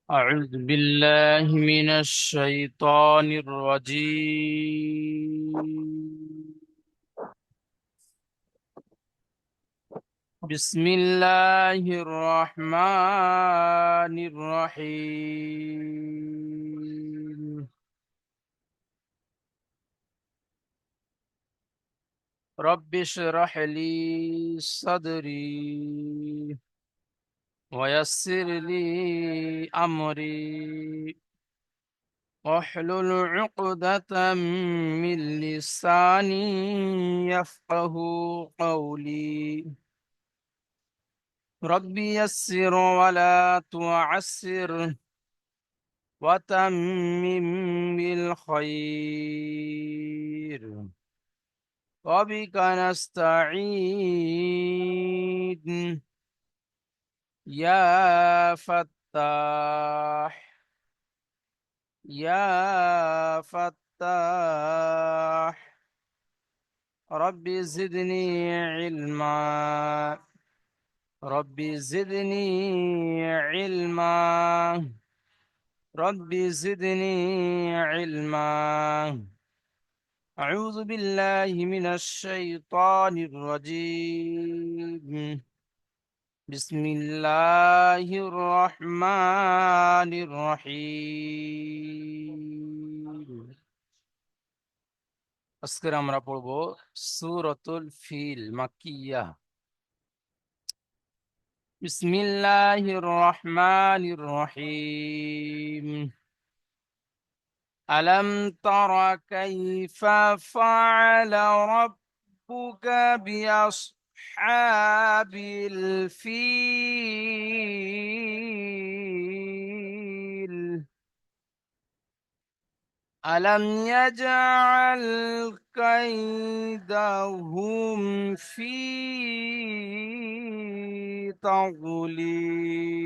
أعوذ بالله من الشيطان الرجيم. بسم الله الرحمن الرحيم. رب اشرح لي صدري ويسر لي أمري واحلل عقدة من لساني يفقه قولي. ربي يسر ولا تعسر وتمم بالخير وبك نستعين يا فتاح يا فتاح. ربي زدني علما ربي زدني علما ربي زدني علما. أعوذ بالله من الشيطان الرجيم. بسم الله الرحمن الرحيم. আজকে আমরা পড়ব সূরাতুল ফিল মাক্কিয়া। বিসমিল্লাহির রহমানির রহিম। ألم تر كيف فعل ربك بأصحاب الفيل ألم يجعل كيدهم في تضليل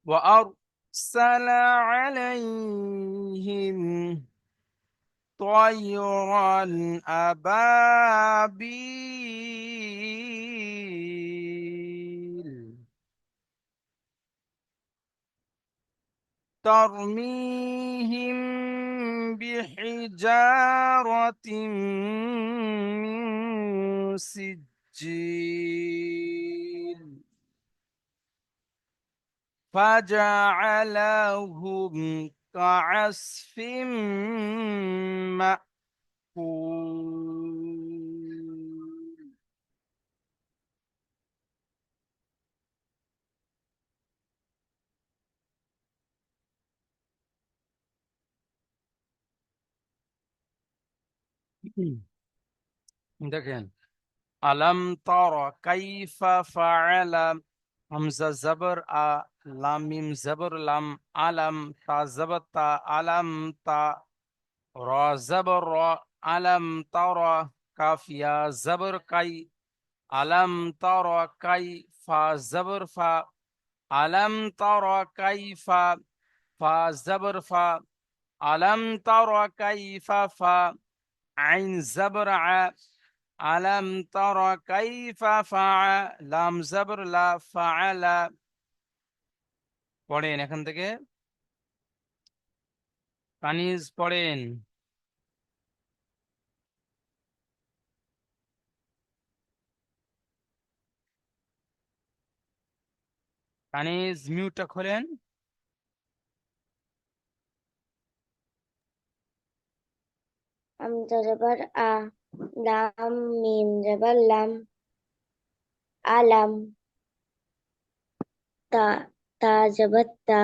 وأرسل عليهم طيرا أبابيل ترميهم بحجارة من سجيل فجعلهم كعصف مأكول. দেখেন, আলাম তারা কাইফা ফাআলা, হামজা জবর আ, লাম মিম জবর লাম, আলাম তা জবর তা, আলাম তা, রা জবর রা, আলাম তারা, কাফ ইয়া জবর কাই, আলাম তারা কাই, ফা জবর ফা, আলাম তারা কাইফা, ফা জবর ফা, আলাম তারা কাইফা ফা, আইন জবর আ, আলাম তারা কাইফা লাম জবর লা, ফাআলা। পড়েন এখান থেকে, কানিজ পড়েন। কানিজ মিউটটা খোলেন। আমজা জবর আ, লাম মিম জবর লাম, আলাম তা, তা জবর তা,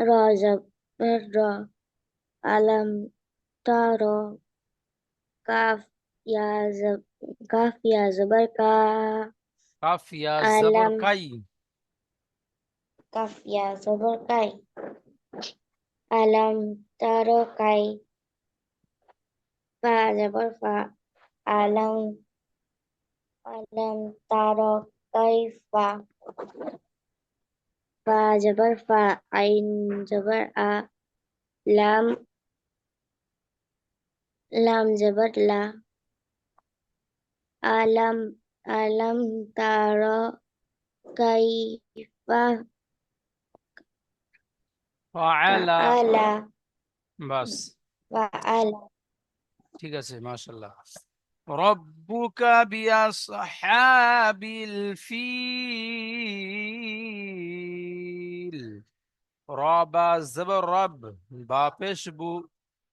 রা জবর রা, আলাম তারা, কাফ ইয়া জবর কা, কাফ ইয়া জবর আলাম কাই। কাফ ইয়া জবর কাই আলাম তারো কাই ফা জবর ফা আলাম আলাম তারো কাইফা ফা জবর ফা আইন জবর আ লাম লাম জবর লা আলাম আলাম তারো কাইফা ফাআলা। ফাআলা বাস, ফাআলা ঠিক আছে, মাশাআল্লাহ। রব্বুকা বিআসহাবিল ফিল। রবা জবর রব, বা পেশ বু,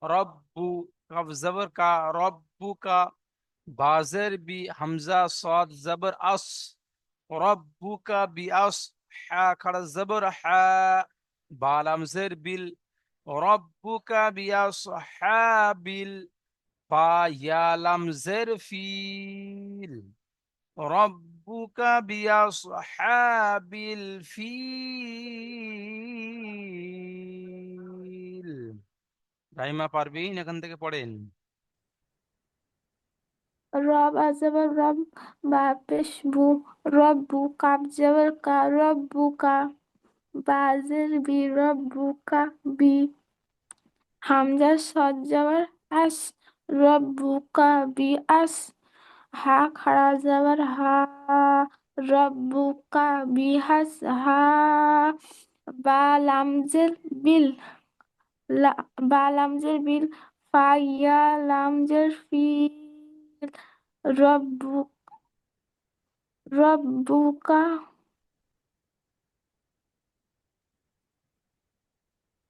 রব্বু, কফ জবর কা, রব্বুকা, বাজের বি, হামজা সাদ জবর আস, রব্বুকা বিআস, হা খাড়া জবর হা, বালাম জের বিল, রব্বুকা বিআসহাবিল, বা ইয়া লাম জের ফিল। ربك بأصحاب الفيل। রাইমা পারবিন, এখান থেকে পড়েন। রব আজবর রব বা পেশ বু রব্বু কাব জবর কা রব্বুকা বাজের বি রব্বুকা বি হামজা সদ জবর আস রব্বুকা বি আস হা খাড়া জবর হা রব্বুকা বি হাস হা বা লামজের বিল বা লামজের বিল ফা ইয়া লামজের ফিল রব্বু রব্বুকা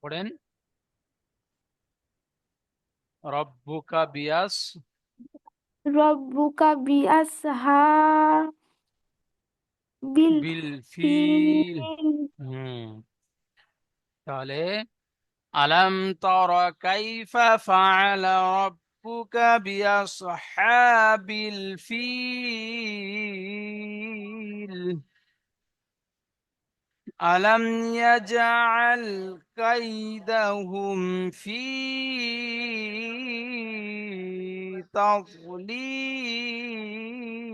পড়েন। রব্বুকা বিয়াস রব্বুকা বিল বিল ফিল। ফিল হুম, তাহলে আলাম তারা কাইফা ফাআলা রাব্বুকা বিআসহাবিল ফিল। ألم يجعل كيدهم في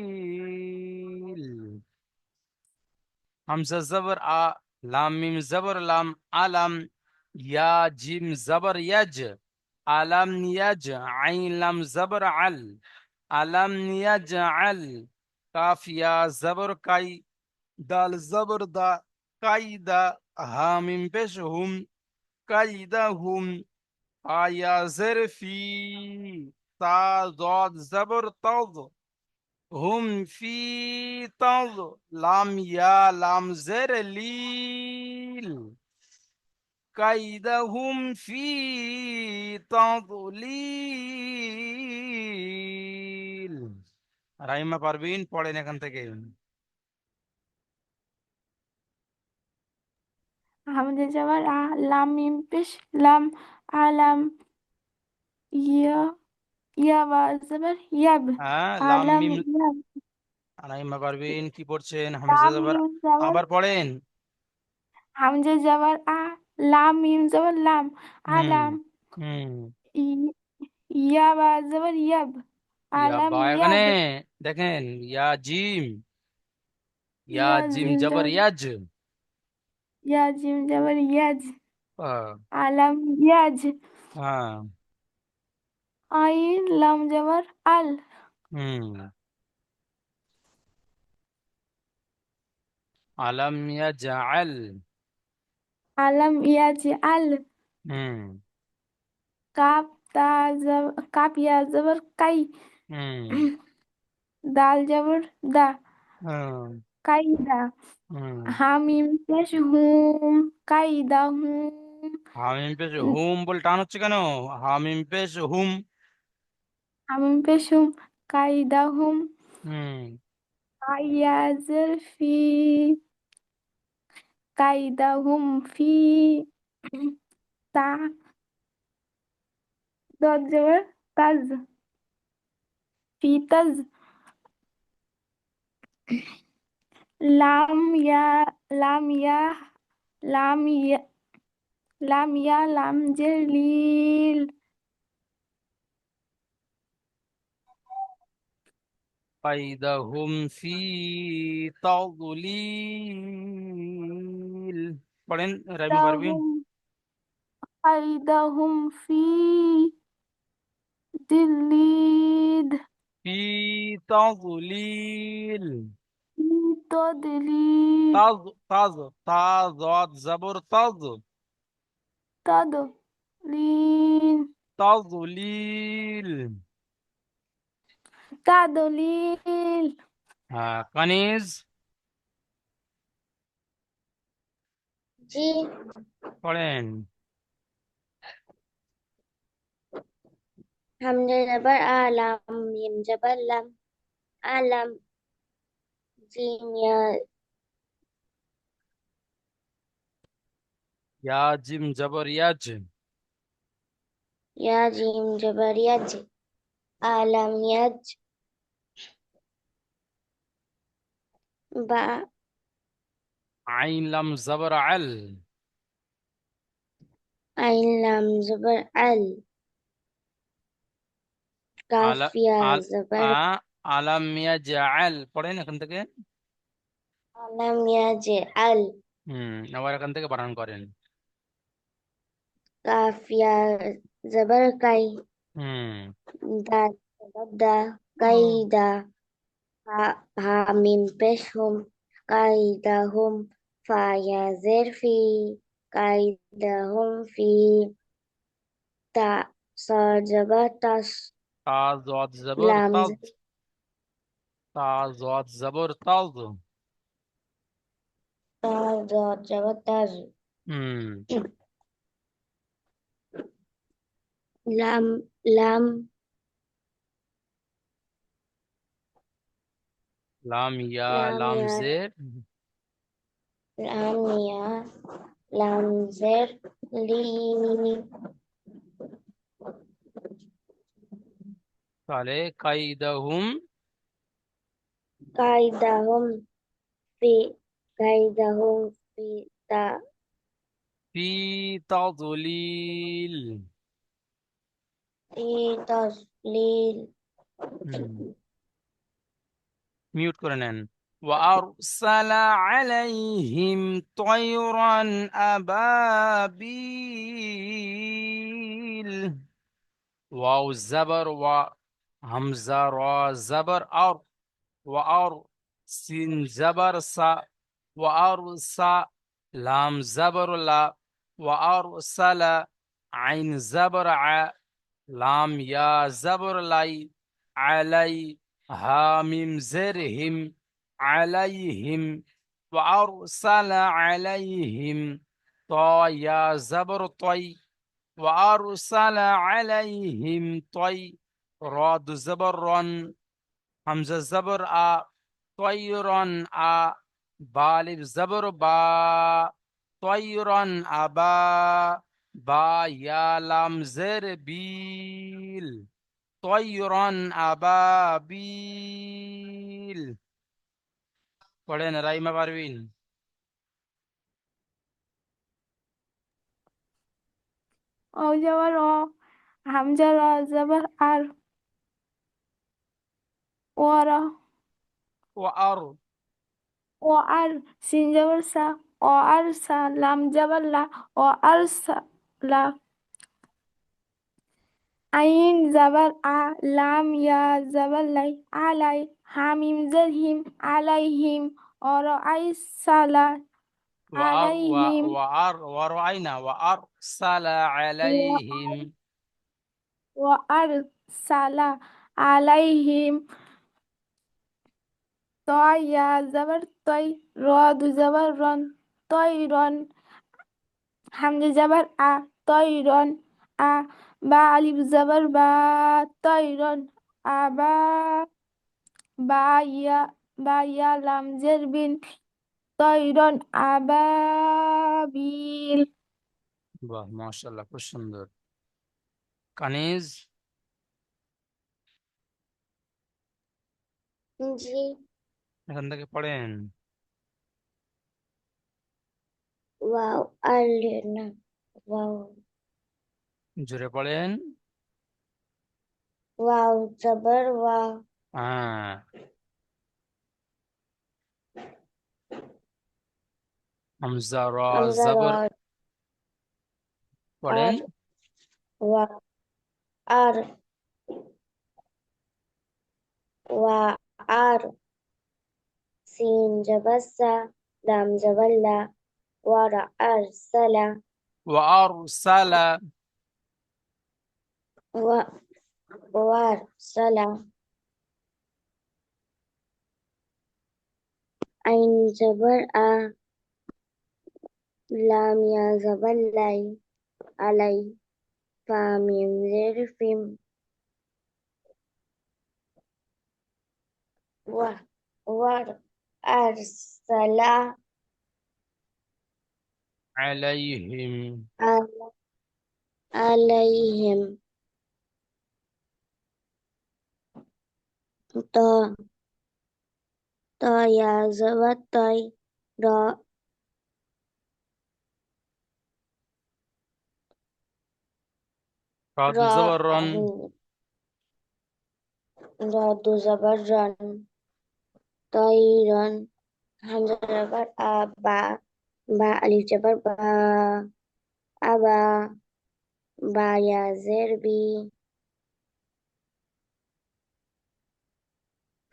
تضليل؟ همزة زبر آ، لام ميم زبر لام، ألم، يا جيم زبر يج، ألم يج، عين لام زبر عل، ألم يجعل، كاف يا زبر كي، দাল জবর দা, কাইদা, হামিম পেশ হুম, কাইদা হুম, আয়াজের ফি, তা জদ জবর তদ, হুম ফি তদ, লাম ইয়া লাম জের লিল, কাইদা হুম ফি তদলিল। রাইমা পারবিন, পড়েন এখান থেকে। হামজা জবর আ লাম মিম পেশ লাম আলাম ইয়া ইয়া বা জবর ইয়াব হ্যাঁ, লাম আলাম মিম। ইয়াব রাইমা পারবিন, কি পড়ছেন? হামজা লাম জবর, মিম জবর আবার পড়েন। হামজা জবর আ লাম মিম জবর লাম হুম আলাম হুম। ই- ইয়া বা জবর ইয়াব ইয়া আলাম বা এখানে ইয়াব দেখেন, ইয়া জিম, ইয়া ইয়া জিম জিম জবর জবর ইয়াজ। ইয়া জিম জবর ইয়াজ আহ, আলাম ইয়াজ হ্যাঁ। আইন লাম জবর আল হুম। আলাম ইয়াজআল। আলাম ইয়াজ আল হুম কাপ তা কাপ ইয়া জবর কাই হুম দাল জবর দা হুম কাইদা হুম। হামিম পেশ হুম কাইদা হুম হামিম পেশ হুম বল টান হচ্ছে কেন? হামিম পেশ হুম। হামিম পেশ হুম কাইদা হুম হুম আয়াজের ফি কাইদা হুম ফি তা দজ জবর তাজ ফি তাজ লাম ইয়া লাম ইয়া লাম ইয়া লাম ইয়া লাম জের লিল। কাইদাহুম ফি তাদলিল। পড়েন রাইমে পারবি? কাইদাহুম কাইদাহুম ফি দিল্লিদ। ফি তাদলিল। ফি তদলিল। তাজ, তাজ, তাজ জবর তাজ, তদলিল। তাজলিল। তদলিল। হ্যাঁ, কানিজ জি। পড়েন। হামজা জবর আ, লাম মিম জবর লাম, আলাম, জিম ইয়া, ইয়া জিম জবর ইয়াজ, ইয়া জিম জবর ইয়াজ, আলাম ইয়াজ, বা, আইন লাম জবর আল, আইন লাম জবর আল, কাফ আলা ইয়া আল জবর, আলাম ইয়াজআল। পড়েন এখান থেকে। আলাম ইয়াজ আল, আবার এখান থেকে বানান করেন। কাফ ইয়া জবর কাই, হুম। দা জবর দা, কাইদা, হা, হা মিম পেশ হুম, কাইদা হুম, ফা ইয়া জের ফি, কাইদা হুম ফি, তা সা জবর তাস, তাজ জবর লাম তাজ, তাজ জবর তাজ। জবর তাজ, হুম। লাম, লাম, লাম ইয়া লাম লাম ইয়া, জের, লাম ইয়া, লাম জের লি, তাহলে কাইদাহুম কাইদাহুম ফি, কাইদাহুম ফি তা, ফি তাদলিল। ফি তাসলিল। হুম, মিউট করে নেন। وأرسل عليهم طيرا أبابيل। واو زبر و، همزة را زبر أر، وأر سين زبر سا، وأرسل لام زبر لا، وأرسل عين زبر ع، لام يا زبر لاي، علي هامim زرهم، عليهم، وأرسل عليهم طا يا زبر طي، وأرسل عليهم طي، راد زبر رن، همزة زبر آ، طيرا آ، بالف زبر با، طيرا أبا، با يا لام زر بيل، طيرا أبابيل। পড়েন রাইমা পারভিন। ও জবর ও, হামজা র জবর আর, ওয়ারা। ও আর, ও আর সিন জবর সা, ও আর সা লাম জবর লা, ও আর সা লা। আইন জবর আ, লাম ইয়া জবর লাই, আলাই, হামিম জের হিম, আলাইহিম। और আইসালা وأر আলাইহিম। ورأينا وأرسل عليهم। وأرسل عليهم طيا زبر طي، راد زبر رن، طيرا. حمد زبر طيرا با ألف زبر با، طيرا أبا. با يا لام زر بن، طيرا أبابيل. বাহ, মাশাআল্লাহ, খুব সুন্দর। কানিজ জি। এখান থেকে পড়েন। ওয়াও আর না ওয়াও জোরে পড়েন। ওয়াও জবর ওয়া হ্যাঁ। হামজা র হামজা র জবর পড়েন। আর ওয়া আর ওয়া আর সিন জবর সা লাম জবর লা ওয়ারা আরসালা وأرسل ওয়া ওয়ারসালা আইন জবর আ লাম ইয়া জবর লাই আলাই ফা মিম জের ফিম ওয়া ওয়ার আরসালা عليهم আল- আলাইহিম ত ত ইয়া জবর তাই র রাদ র জবর রন র দু জবর রন তৈরন হামজা জবর আ বা বা আলিফ জবর বা আবা বা ইয়া জের বি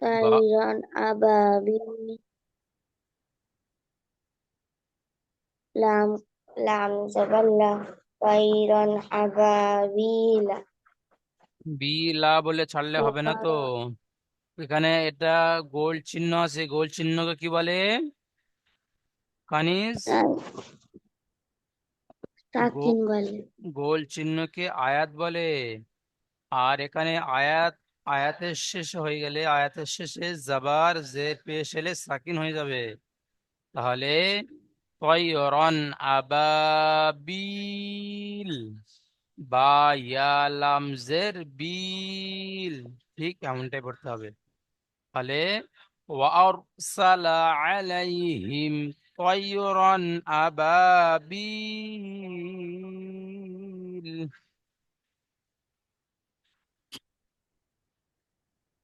বা তৈরন আবাবি লাম লাম জবর লা তৈরন আবাবিলা বিলা বলে ছাড়লে হবে না তো। এখানে এটা গোল চিহ্ন আছে, গোল চিহ্নকে কি বলে কানিজ? গো- সাকিন বলে গোল চিহ্নকে আয়াত বলে। আর এখানে আয়াতের শেষে হয়ে গেলে, আয়াতের শেষে জাবার জের পেশ এলে সাকিন হয়ে যাবে। তাহলে তয়রন আবাবিল, বা ইয়া লাম জের বিল, ঠিক এমনটাই পড়তে হবে। তাহলে ওয়ারসালা আলাইহিম তয়রন আবাবিল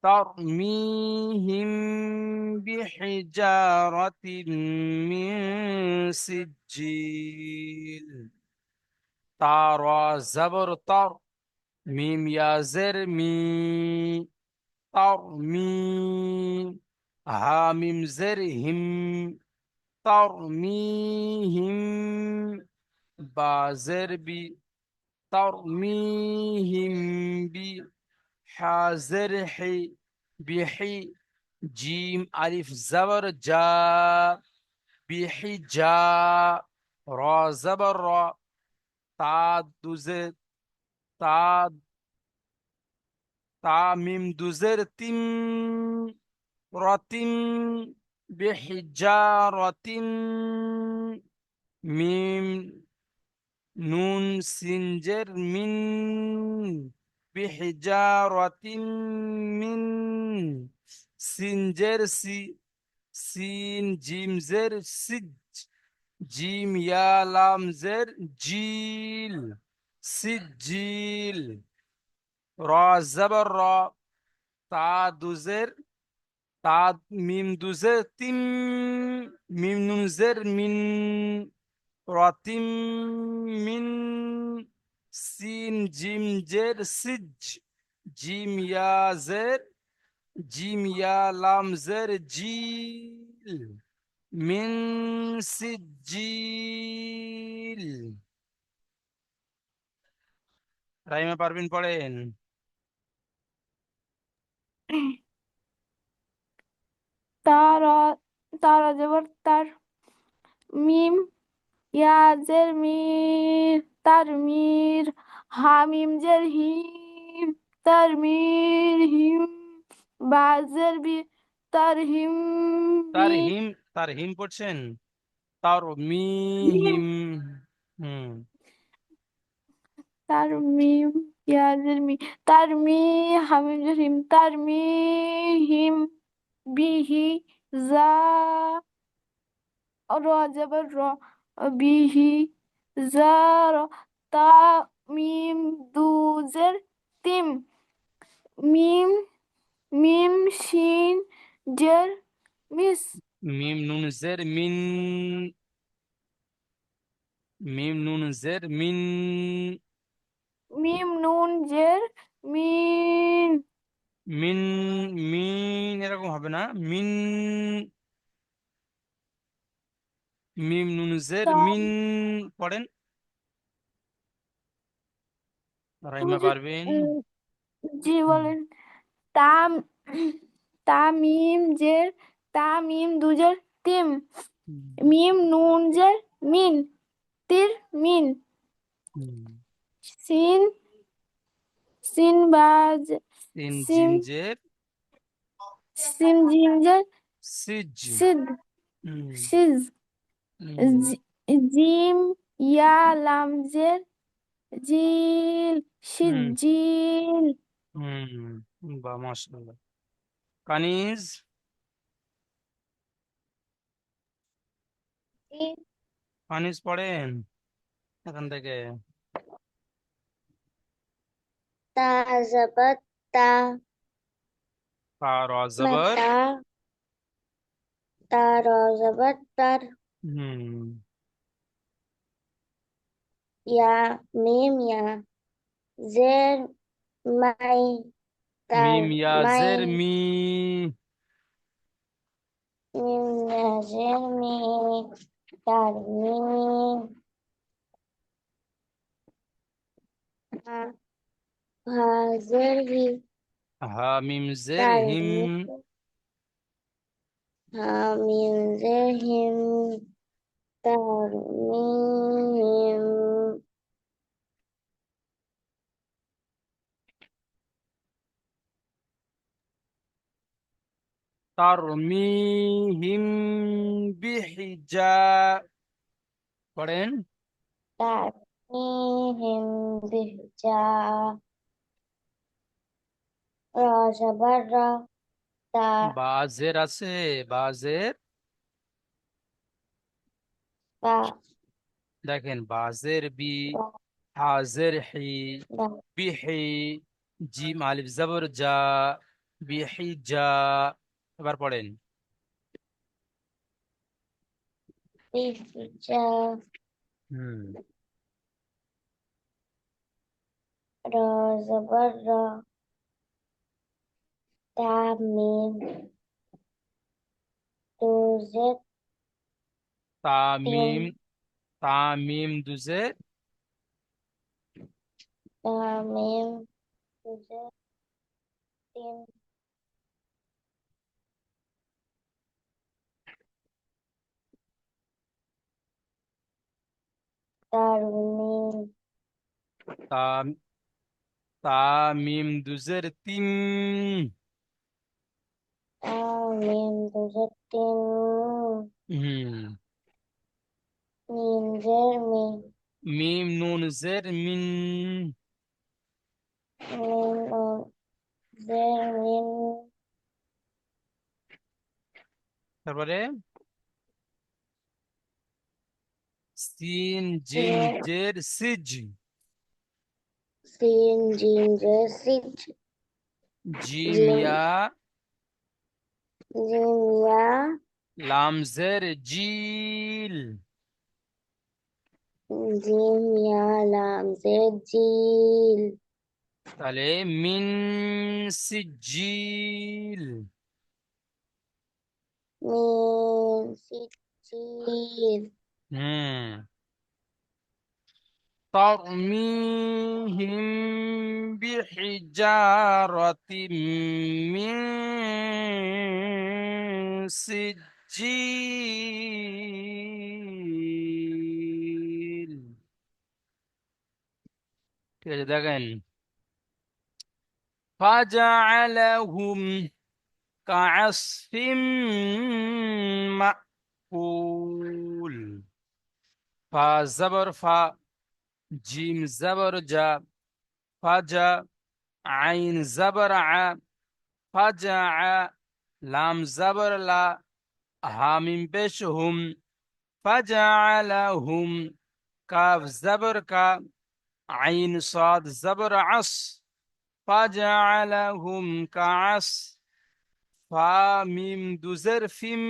ترميهم بحجارة من سجيل. تارا زبر تر، ميم يا زر مي، ترمي، ها ميم زر هم، ترميهم، با زر بي، ترميهم بي، حاضر حي، بحي، جيم ألف زبر جا، بحي جا، را زبر را، تا دوزر، تا تا ميم دوزر تم، رتم، بحجارة، ميم نون سنجر من، بحجارة من، سنجر سي، سين جيم زر سج، جيم يا لام زر جيل، سجيل، را زبر را، تا دوزر، تا ميم دوزر تم، ميم نون زر من، راتم من، سين جيم جر سج، جيم يا زر، جيم يا لام زر جيل، من سجيل। রাইমা পারভিন পড়েন। তারা তারা জবর তার মিম ইয়াজের মির তারমির হামিম জের হিম তারমির হিম বাজের বি তারহিম বি তার হিম, তার হিম পড়ছেন, তার মিম মিহিম। হুম। তারমিম ইয়াজের মি তারমি হামিম জের হিম তারমি হিম বিহি জা র জবর র বিহি জার তা মিম দুজের তিম মিম মিম শিন জের মিস মিম নুন জের মিন, মিম নুন জের মিন, মিম নুন জের মিন মিন, মিন এরকম হবে না, মিন, মিম নুন জের তা মিন। পড়েন, রাইমা হুজুর, পারবেন? জি হুম। বলেন। তাম তামিম জের তামিম দুজের তিম হুম। মিম নুন জের মিন তির মিন হুম। সিন সিন বাজ সিন সিন জিম জের সিন জিম জের সিজ। সিদ হুম। সিজ হুম। জিম ইয়া লাম জের জিল হুম। সিজিল বা মাশাআল্লাহ। কানিজ, কানিজ পড়েন এখান থেকে। তা জবর তা তা র জবর, মাতা তার জবর তার হুম, ইয়া মিম ইয়া জের মাই তার মিম ইয়া মাই জের মি, মিম ইয়া জের মি তার মি হা হা জের হি হা মিম জের তার হিম, হি হা মিম জের হিম তার মিম তারমিহিম বিহিজা, পড়েন। তার মিহিম বিহজা রা জবর রা তা বাজের আছে, বাজের, বা দেখেন বাজের বি, বা হাজের হি, বা বিহি, জিম আলিফ জবর যা, বিহিজা। এবার পড়েন। বিহজা হুম। রা জবর রা তা মিম দুজের তিন তামিম, তামিম দুজে, তা মিম দুজের তিন তার মিম তাম, তামিম দুজের তিন, তা মিম দুজের তিন হুম, মিম জের মি মিম নুন জের মিন, মিম ও জের মিন তারপরে সিন জিম জের জের সিজ, সিন জিম জের সিজ জিম জিম ইয়া জিম ইয়া লাম জের জিল, জিম ইয়া লাম জের জিল তাহলে মিন সিজিল, মিম সিজিল হুম, ترميهم بحجارة من سجيل। ঠিক আছে দেখেন, فجعلهم كعصف مأكول، فزبر جيم زبر جا، فجا عين زبر ع، فجع لام زبر لا، হামিম পেশ হুম, فجعلهم كاف زبر كا عين صاد زبر عص فجعلهم كعص فا ميم دوزر فيم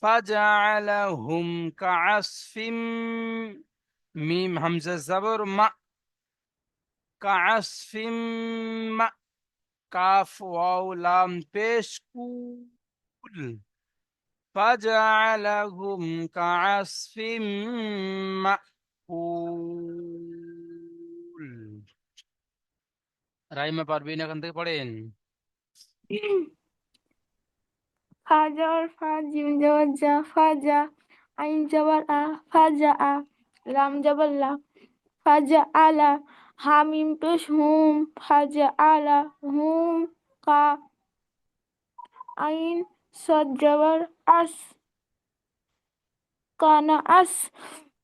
فجعلهم كعصف ميم همزة زبر ما كعصف ما কাফ ওয়াও লাম পেশ কুল ফাজআলাহুম কাআসফিম মাকুল। রাইমা পারবেন, এখান থেকে পড়েন। ফাজার ফা জিম জবর জা ফাজা আইন জবর আ ফাজা আ লাম জবর লা ফাজা আলা হামিম পেশ হুম ফাজা আলা হুম কা আইন সদ জবর আস কানা আস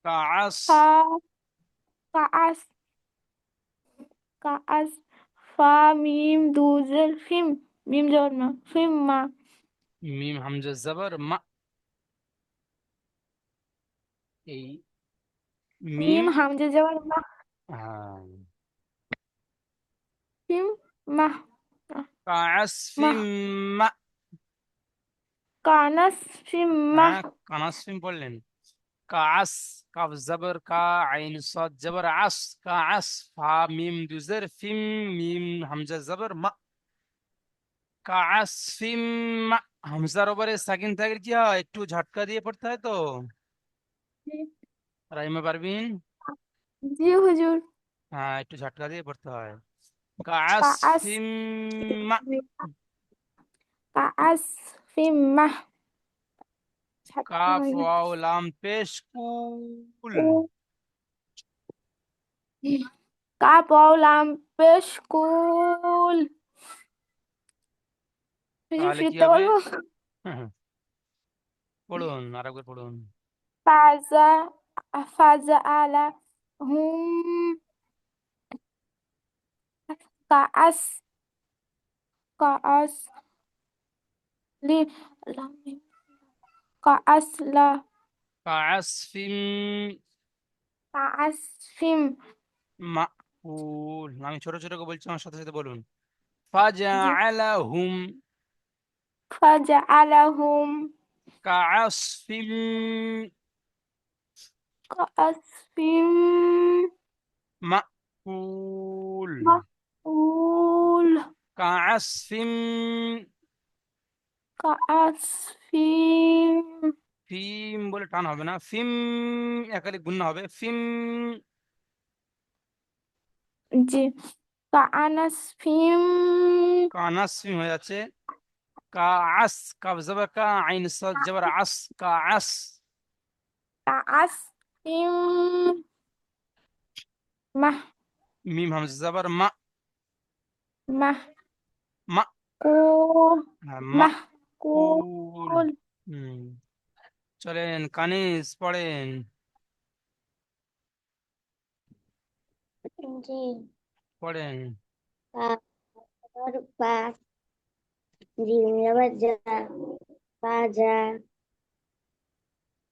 কাআস ফা কাআস কাআস ফা মিম দুজের ফিম মিম জবর মা ফিম মা মিম হামজা জবর মা এই মিম মিম হামজা জবর মা হ্যাঁ ফিম মা মা কাআসফিম মা কানাস ফিম মা হ্যাঁ কানাসফিম পড়লেন। কাআস কাফ জবর কা আইন সাদ জবর আস কাআস ফা মিম দুজের ফিম মিম হামজা জবর মা কাআসফিম মা হামজার উপরে সাকিন থাকে কি হয়, একটু ঝটকা দিয়ে পড়তে হয় তো। রাইমা পারবিন? জি হুজুর হ্যাঁ একটু ঝটকা দিয়ে পড়তে হয়। কাআস কাআসফিম মা কাআস ফিম মা ছাত্র কাফ হয়ে গেছে ওয়াও লাম পেশ কুল কাপ লাম পেশ কুল হুজুর তাহলে কি ফিরতে হবে? বলবো পড়ুন আরেকবার পড়ুন। ফাজা ফাজা আলা হুম কাআস কাআস লি লাম মিম কাআস লা কাআসফিম কাআস ফিম মাকুল। আমি ছোট ছোট করে বলছি, আমার সাথে সাথে বলুন। জি ফাজআলাহুম ফাজা আলা হুম কাআসফিম কাআস ফিম মাকুল মাকুল কাআসফিম কাআস ফিম ফিম বলে টান হবে না, ফিম একালি গুণনা হবে ফিম। জি কাআনাস ফিম কানাসফিম হয়ে যাচ্ছে। কাআস কাফ জবর কা আইন সাদ জবর আস কাআস কাআস ফিম মাহ মিম হামজা জবর মা মাহ মা কু হ্যাঁ, মাহ মাকুল। কুল হুম চলেন কানিস পড়েন। জি পড়েন। তারপর বা জিম জবর জা ফাজা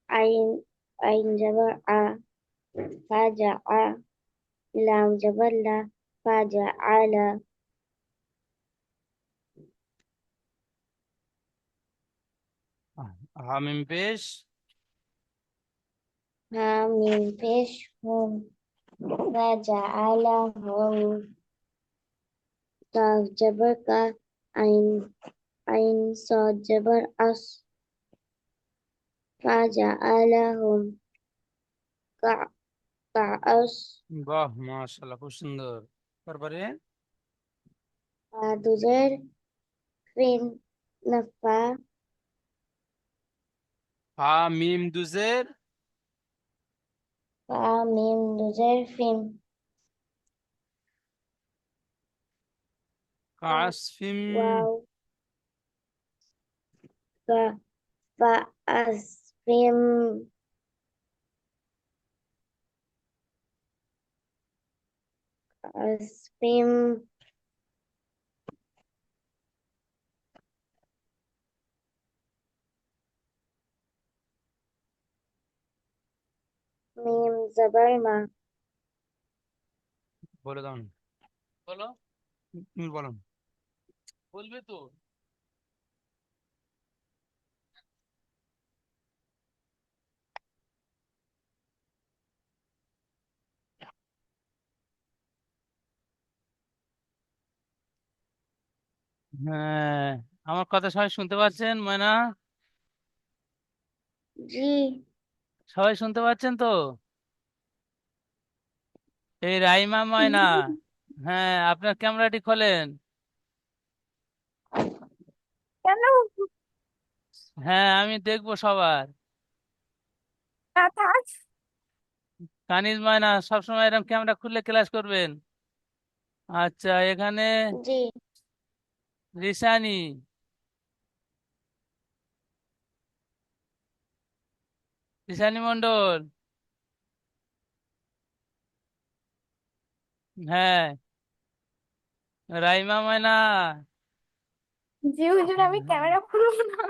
আইন আইন জবর আ ফাজা আ লাম জবর লা ফাজা আলা হামিম পেশ হা মিম পেশ হুম ফাজা আলা হুম কাফ জবর কা আইন আইন সদ জবর আস ফাজা আলা হুম কা কাআস বাহ মাশাআল্লাহ খুব সুন্দর। তারপরে দুজের ফিন নাফা হা মিম দুজের ফা মিম দুজের ফিম কাসফিম ওয়াও ফা ফা আস ফিম আস ফিম জবর মা। বলে দাও না। বলো, তুমি বলো। বলবে তো। হ্যাঁ, আমার কথা সবাই শুনতে পাচ্ছেন ময়না? জি। সবাই শুনতে পাচ্ছেন তো? এই রাইমা ময়না, হ্যাঁ আপনার ক্যামেরাটি খোলেন। কেন? হ্যাঁ, আমি দেখবো সবার। না থাক। কানিজ ময়না, সবসময় এরকম ক্যামেরা খুললে ক্লাস করবেন। আচ্ছা, এখানে জি। রিসানি, রিসানি মন্ডল, হ্যাঁ রাইমা ময়না, জি হুজুর, আমি ক্যামেরা খুলবো না।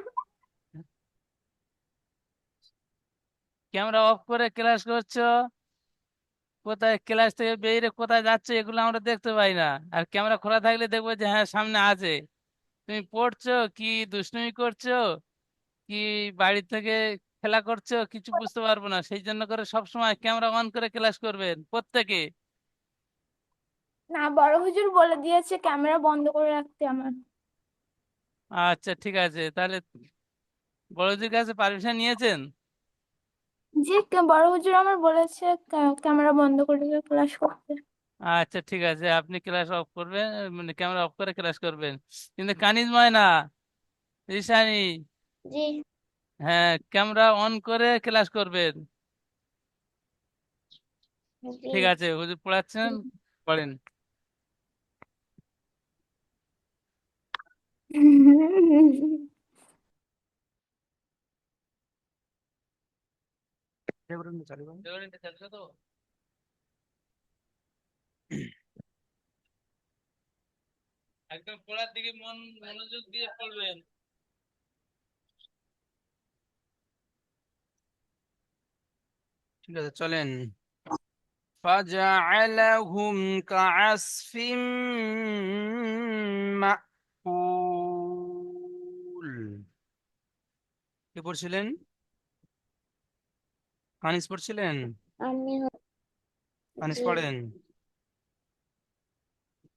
ক্যামেরা অফ করে ক্লাস করছো। কোথায় ক্লাস থেকে বেরিয়ে কোথায় যাচ্ছে এগুলো আমরা দেখতে পাই না। আর ক্যামেরা খোলা থাকলে দেখবো যে হ্যাঁ সামনে আছে। তুমি পড়ছো কি দুষ্টুমি করছো কি বাড়ি থেকে খেলা করছো কিছু বুঝতে পারবো না, সেই জন্য করে সব সময় ক্যামেরা অন করে ক্লাস করবেন প্রত্যেকে। না, বড় হুজুর বলে দিয়েছে ক্যামেরা বন্ধ করে রাখতে আমার। আচ্ছা ঠিক আছে, তাহলে বড়দের কাছে পারমিশন নিয়েছেন? জি, বড় হুজুর আমার বলেছে ক্যামেরা বন্ধ করে ক্লাস করতে। আচ্ছা ঠিক আছে, আপনি ক্লাস অফ করবেন, মানে ক্যামেরা অফ করে ক্লাস করবেন। কিন্তু কানিজ ময়না, রিসানি, জি। হ্যাঁ ক্যামেরা অন করে ক্লাস করবেন। জি। ঠিক আছে, হুজুর পড়াচ্ছেন, পড়েন। দেওয়ারিটা চালছে তো? একদম পড়ার দিকে মনোযোগ দিয়ে পড়বেন। ঠিক আছে, চলেন। فجعلهم كعصف مأكول। কে পড়ছিলেন? কানিস পড়ছিলেন? আমি কানিস জি। পড়েন।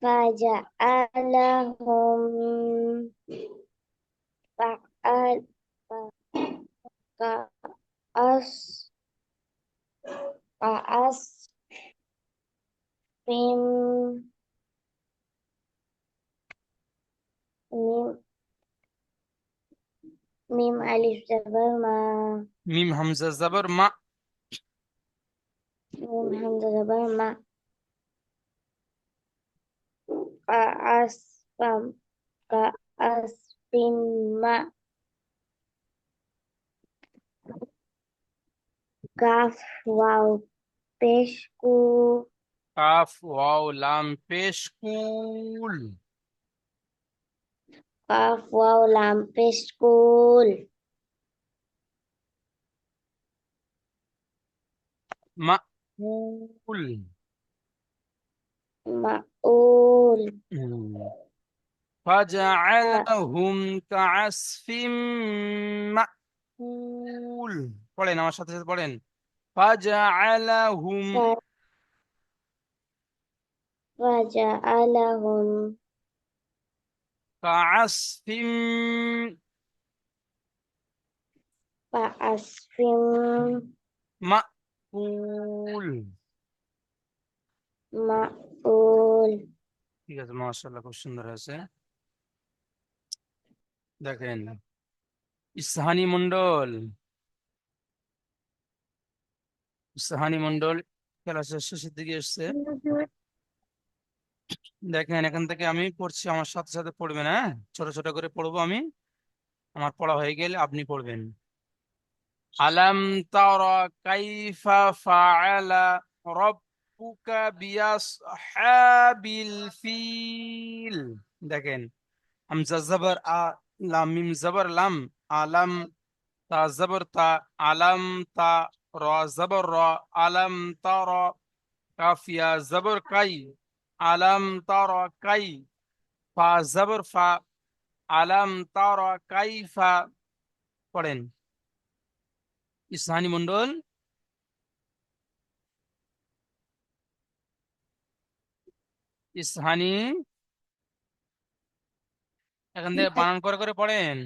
فجعلهم فعل كأس كأسف ميم ميم ألف زبر ما. মিম হামজা জবর মা। ميم همزة زبر ما. كأسف كأسف ما. কাফ ওয়াও পেশ কু. কাফ ওয়াও লাম পেশ কুল। কাফ ওয়াও লাম পেশ কুল. মাকুল। মাউল. فجعلهم كعصف মাকুল। পড়েন আমার সাথে সাথে পড়েন। فجعلهم فجعلهم كعصف كعصف মাকুল। মাউল. ঠিক আছে, মাশাআল্লাহ, খুব সুন্দর হয়েছে। দেখেন, ইসহানি মন্ডল, ইসহানি মন্ডল ক্লাসের শেষের দিকে এসছে। দেখেন, এখান থেকে আমি পড়ছি, আমার সাথে সাথে পড়বেন, হ্যাঁ ছোট ছোট করে পড়বো আমি। আমার পড়া হয়ে গেলে আপনি পড়বেন। আলাম তারা কাইফা ফাআলা রাব্বুকা বিআসহাবিল ফিল। দেখেন, হামজা জবর আ, লাম মিম জবর লাম, আলাম তা জবর তা, আলাম তা, র জবর র, আলম তার, কাফ ইয়া জবর কাই, আলম তার কাই, ফা জবর ফা, আলম তার কাইফা। পড়েন। ইসহানি মন্ডল, ইসহানি, এখান থেকে বানান করে করে পড়েন।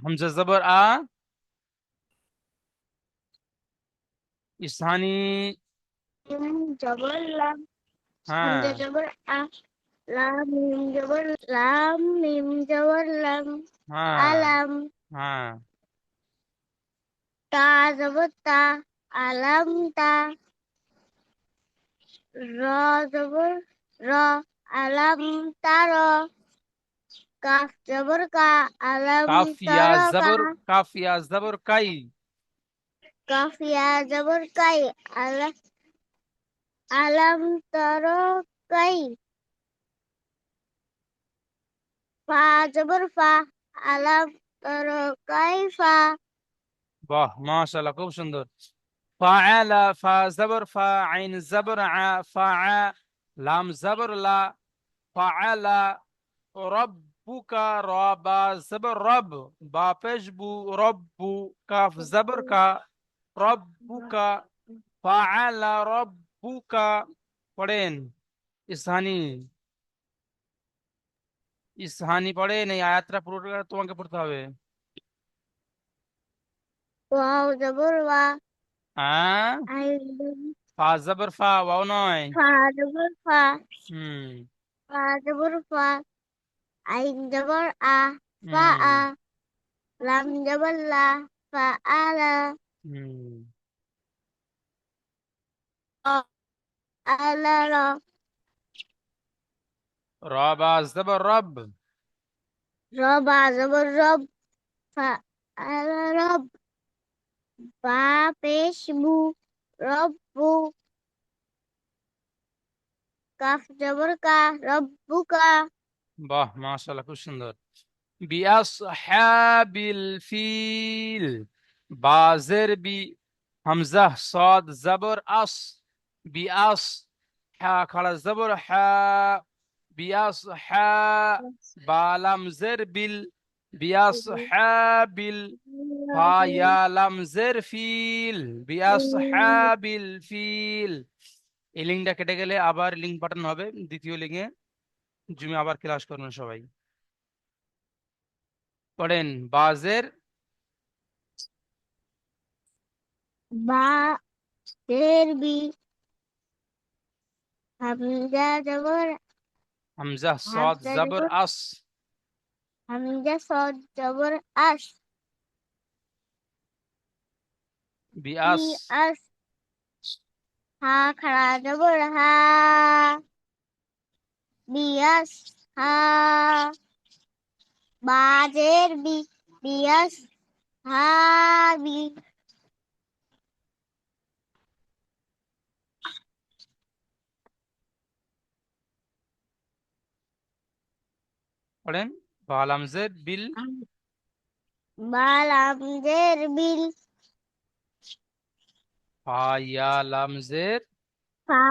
হামজা জবর আ, ইসহানি। জবর লাম, হ্যাঁ হামজা জবর আ, লাম মিম জবর লাম, হ্যাঁ আলাম, হ্যাঁ। তা জবর তা, আলাম তা, র জবর র, আলাম তার, কাফ জবর কা, আলাম কাফ ইয়া তার কা, জবর, কাফ ইয়া জবর কাই, কাফ ইয়া জবর কাই, আলাম তার কাই, ফা জবর ফা, আলাম তার কাইফা। বাহ মাশাআল্লাহ, খুব সুন্দর। ফাআলা, ফা জবর ফা, আইন জবর আ, ফাআ, লাম জবর লা, ফাআলা। রব্বুকা, র বা জবর রব, বা পেশ বু, রব্বু, কাফ জবর কা, রব্বুকা, ফাআলা রব্বুকা। পড়েন। ইসহানি, ইসহানি পড়েন, এই আয়াতটা পুরোটা তোমাকে পড়তে হবে। ওয়াও জবর ওয়া, হ্যাঁ, আইন ফা জবর ফা, ওয়াও নয়। ফা জবর ফা, হুম ফা জবর ফা, আইন জবর আ, ফা হুম আ, লাম জবর লা, ফা আলা, হুম। আলা র, র বা জবর রব, রবা জবর রব, ফা আলা রব, বা পেশ বু, রব্বু, কাফ জবর কা, রব্বুকা। বাহ মাশাআল্লাহ, খুব সুন্দর। বিআসহাবিল ফিল, বাজের বি, হামজা সাদ জবর আস, বিআস, হা খাড়া জবর হা, বিআসহা, বা লাম জের বিল, বিআসহাবিল, ফা ইয়া লাম জের ফিল, বিআসহাবিল ফিল। এই লিঙ্কটা কেটে গেলে আবার লিঙ্ক পাঠানো হবে দ্বিতীয় লিঙ্কে, জুমে আবার ক্লাস করবেন সবাই। পড়েন। বাজের, বা টের বি, হামজা জবর, হামজা সাদ হামজা জবর জবর, আস, হামজা সদ জবর আস, ই বিআস, আস, হা খাড়া জবর হা, বিয়াস, হা, বাজের বি, বিয়াস, হা, বি। পড়েন। বালামজের বিল, বাল আমজের বিল, ফাইয়া লামজের, ফা